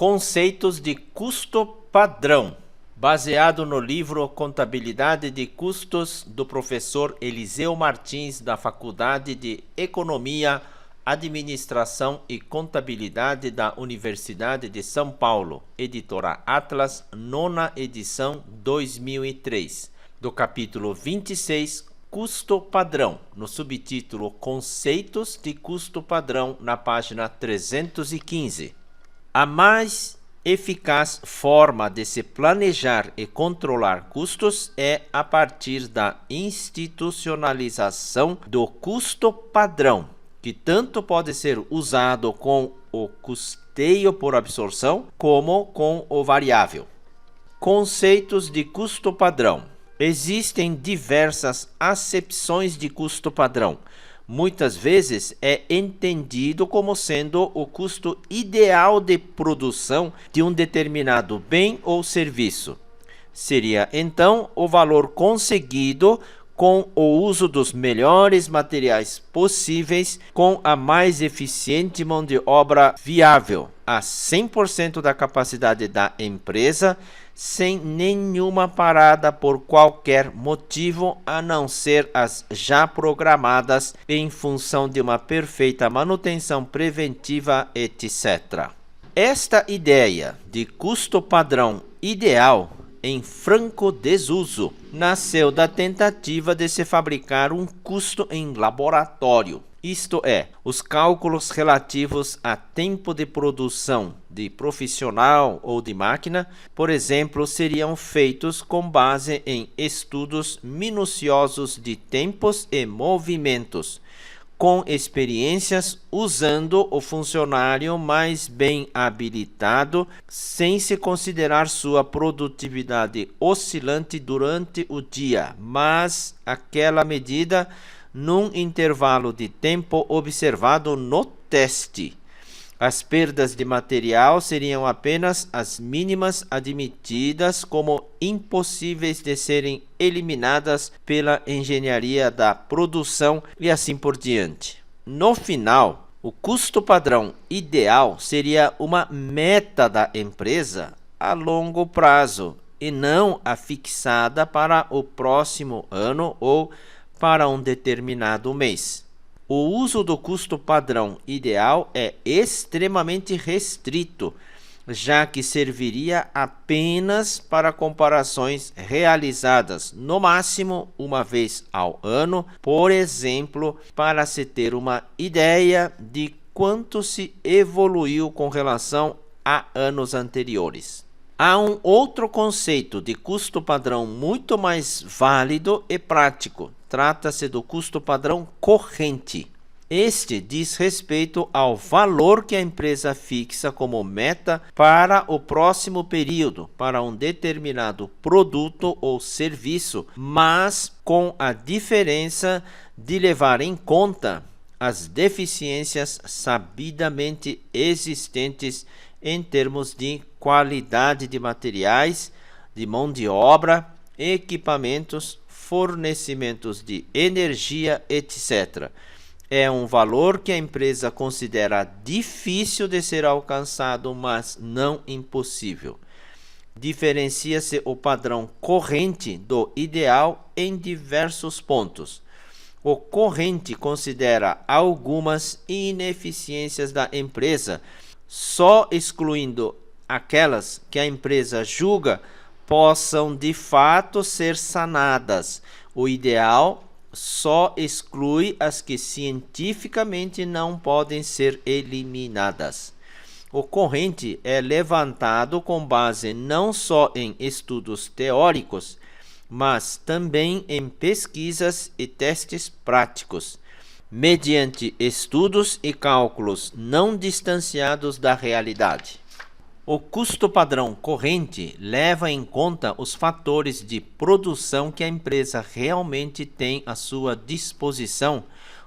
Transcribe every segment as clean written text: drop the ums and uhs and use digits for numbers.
Conceitos de custo padrão, baseado no livro Contabilidade de Custos do professor Eliseu Martins, da Faculdade de Economia, Administração e Contabilidade da Universidade de São Paulo, editora Atlas, 9ª edição 2003, do capítulo 26, Custo Padrão, no subtítulo Conceitos de Custo Padrão, na página 315. A mais eficaz forma de se planejar e controlar custos é a partir da institucionalização do custo padrão, que tanto pode ser usado com o custeio por absorção como com o variável. Conceitos de custo padrão. Existem diversas acepções de custo padrão. Muitas vezes é entendido como sendo o custo ideal de produção de um determinado bem ou serviço. Seria então o valor conseguido com o uso dos melhores materiais possíveis, com a mais eficiente mão de obra viável, a 100% da capacidade da empresa, sem nenhuma parada por qualquer motivo, a não ser as já programadas em função de uma perfeita manutenção preventiva, etc. Esta ideia de custo padrão ideal em franco desuso nasceu da tentativa de se fabricar um custo em laboratório. Isto é, os cálculos relativos a tempo de produção de profissional ou de máquina, por exemplo, seriam feitos com base em estudos minuciosos de tempos e movimentos, com experiências usando o funcionário mais bem habilitado, sem se considerar sua produtividade oscilante durante o dia, mas aquela medida num intervalo de tempo observado no teste. As perdas de material seriam apenas as mínimas admitidas como impossíveis de serem eliminadas pela engenharia da produção e assim por diante. No final, o custo padrão ideal seria uma meta da empresa a longo prazo e não a fixada para o próximo ano ou para um determinado mês. O uso do custo padrão ideal é extremamente restrito, já que serviria apenas para comparações realizadas no máximo uma vez ao ano, por exemplo, para se ter uma ideia de quanto se evoluiu com relação a anos anteriores. Há um outro conceito de custo padrão muito mais válido e prático. Trata-se do custo padrão corrente. Este diz respeito ao valor que a empresa fixa como meta para o próximo período, para um determinado produto ou serviço, mas com a diferença de levar em conta as deficiências sabidamente existentes em termos de qualidade de materiais, de mão de obra, equipamentos, fornecimentos de energia, etc. É um valor que a empresa considera difícil de ser alcançado, mas não impossível. Diferencia-se o padrão corrente do ideal em diversos pontos. O corrente considera algumas ineficiências da empresa, só excluindo aquelas que a empresa julga possam de fato ser sanadas. O ideal só exclui as que cientificamente não podem ser eliminadas. O corrente é levantado com base não só em estudos teóricos, mas também em pesquisas e testes práticos, mediante estudos e cálculos não distanciados da realidade. O custo padrão corrente leva em conta os fatores de produção que a empresa realmente tem à sua disposição,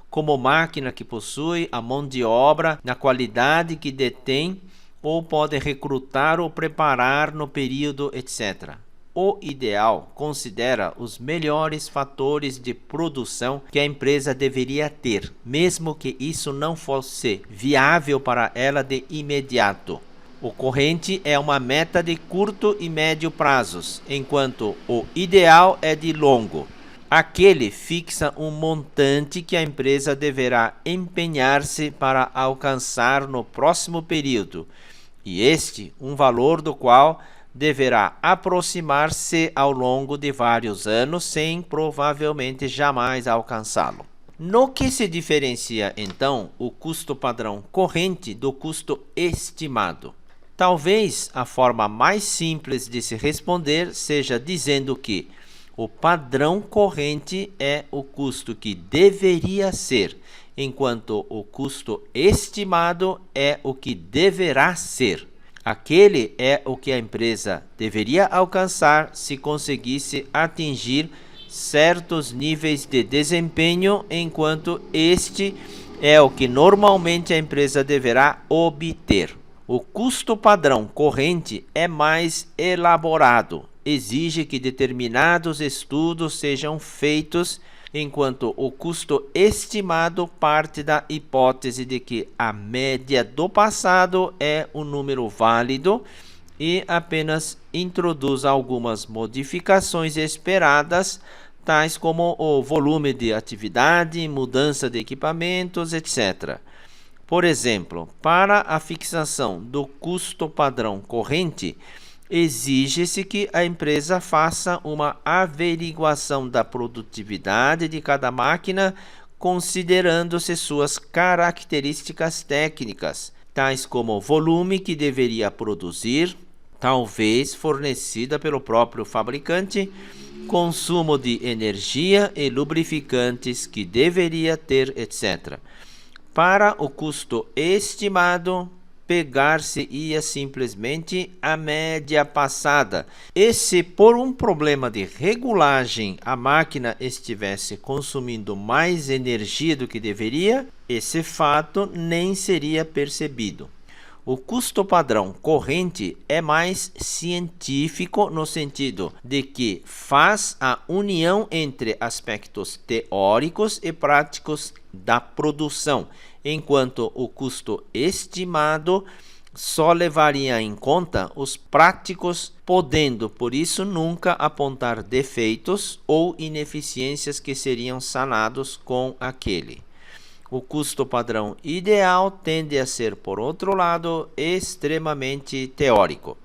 como máquina que possui, a mão de obra, na qualidade que detém ou pode recrutar ou preparar no período, etc. O ideal considera os melhores fatores de produção que a empresa deveria ter, mesmo que isso não fosse viável para ela de imediato. O corrente é uma meta de curto e médio prazos, enquanto o ideal é de longo. Aquele fixa um montante que a empresa deverá empenhar-se para alcançar no próximo período, e este um valor do qual deverá aproximar-se ao longo de vários anos, sem provavelmente jamais alcançá-lo. No que se diferencia, então, o custo padrão corrente do custo estimado? Talvez a forma mais simples de se responder seja dizendo que o padrão corrente é o custo que deveria ser, enquanto o custo estimado é o que deverá ser. Aquele é o que a empresa deveria alcançar se conseguisse atingir certos níveis de desempenho, enquanto este é o que normalmente a empresa deverá obter. O custo padrão corrente é mais elaborado, exige que determinados estudos sejam feitos, enquanto o custo estimado parte da hipótese de que a média do passado é um número válido e apenas introduz algumas modificações esperadas, tais como o volume de atividade, mudança de equipamentos, etc. Por exemplo, para a fixação do custo padrão corrente, exige-se que a empresa faça uma averiguação da produtividade de cada máquina, considerando-se suas características técnicas, tais como o volume que deveria produzir, talvez fornecida pelo próprio fabricante, consumo de energia e lubrificantes que deveria ter, etc. Para o custo estimado, pegar-se-ia simplesmente a média passada. E se por um problema de regulagem a máquina estivesse consumindo mais energia do que deveria, esse fato nem seria percebido. O custo padrão corrente é mais científico no sentido de que faz a união entre aspectos teóricos e práticos da produção, enquanto o custo estimado só levaria em conta os práticos, podendo por isso nunca apontar defeitos ou ineficiências que seriam sanados com aquele. O custo padrão ideal tende a ser, por outro lado, extremamente teórico.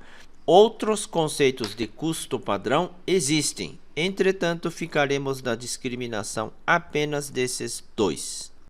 Outros conceitos de custo padrão existem, entretanto, ficaremos na discriminação apenas desses dois.